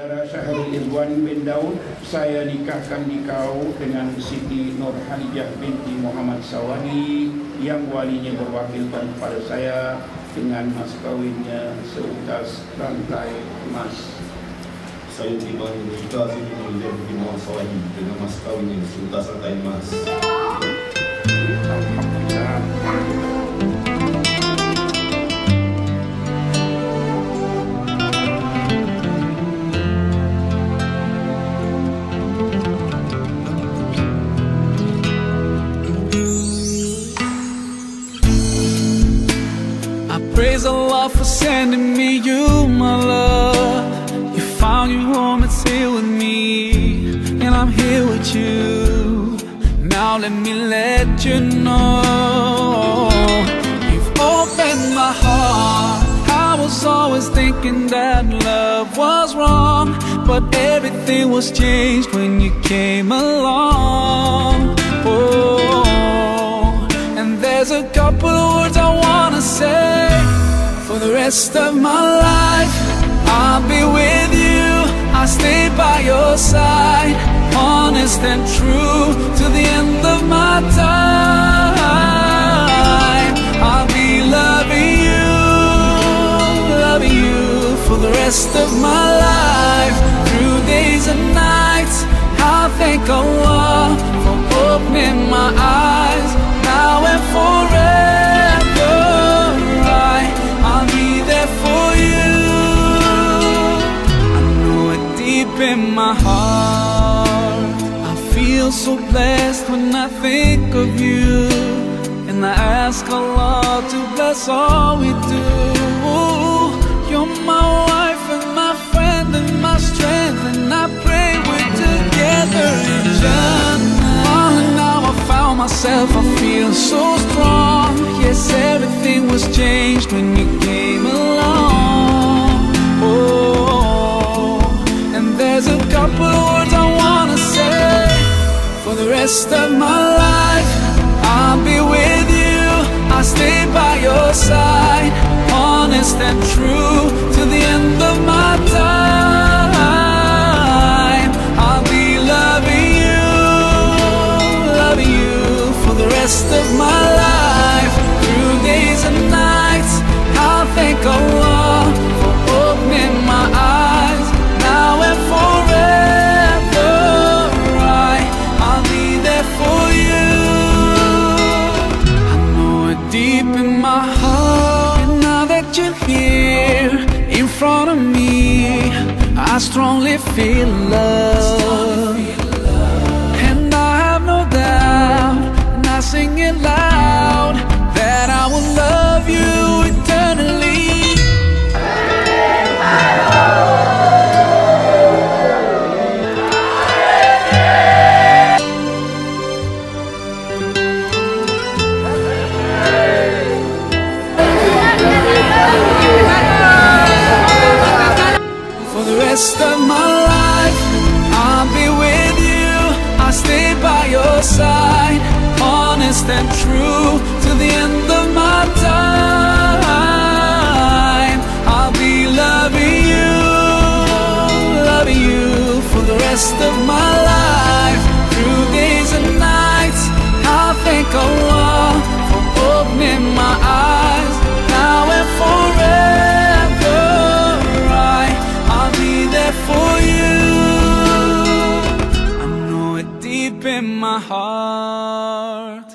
Saudara Syahrul Ikhwan bin Daud, saya nikahkan dikau dengan Siti Nur Halijah binti Muhammad Sawadi yang walinya berwakilkan kepada saya dengan mas kawinnya seutas rantai emas. Saya terima nikah Siti Nur Halijah binti Muhammad Sawadi dengan mas kawinnya seutas rantai emas. Alhamdulillah. Praise Allah for sending me you, my love. You found your home, it's here with me, and I'm here with you. Now let me let you know, you've opened my heart. I was always thinking that love was wrong, but everything was changed when you came along. Oh, and there's a couple of words I wanna say. For the rest of my life, I'll be with you. I'll stay by your side, honest and true, to the end of my time. I'll be loving you for the rest of my life. Through days and nights, I'll thank Allah for opening my eyes. Now and forever, I'll be there for you. I know it deep in my heart. I feel so blessed when I think of you, and I ask Allah to bless all we do. You're my wife and my friend and my strength, and I pray we're together in Jannah. Oh, now I found myself, I feel so strong. Yes, everything was changed when you came along. Oh, and there's a couple of words I wanna say. For the rest of my life, I'll be with you. I'll stay by your side, honest and true, to the end of my time. I'll be loving you for the rest of my life. Through days and nights, I'll thank Allah for opening my eyes. Now and forever, I'll be there for you. I know it deep in my heart. And now that you're here in front of me, I strongly feel love. And I have no doubt, and I sing it loud, that I will love you eternally. For the rest of my life, I'll be with you. I'll stay by your side, honest and true, to the end of my time. I'll be loving you for the rest of my life. Through days and nights, I'll thank Allah for opening my eyes. Now and forever, I'll be there for you. I know it deep in my heart.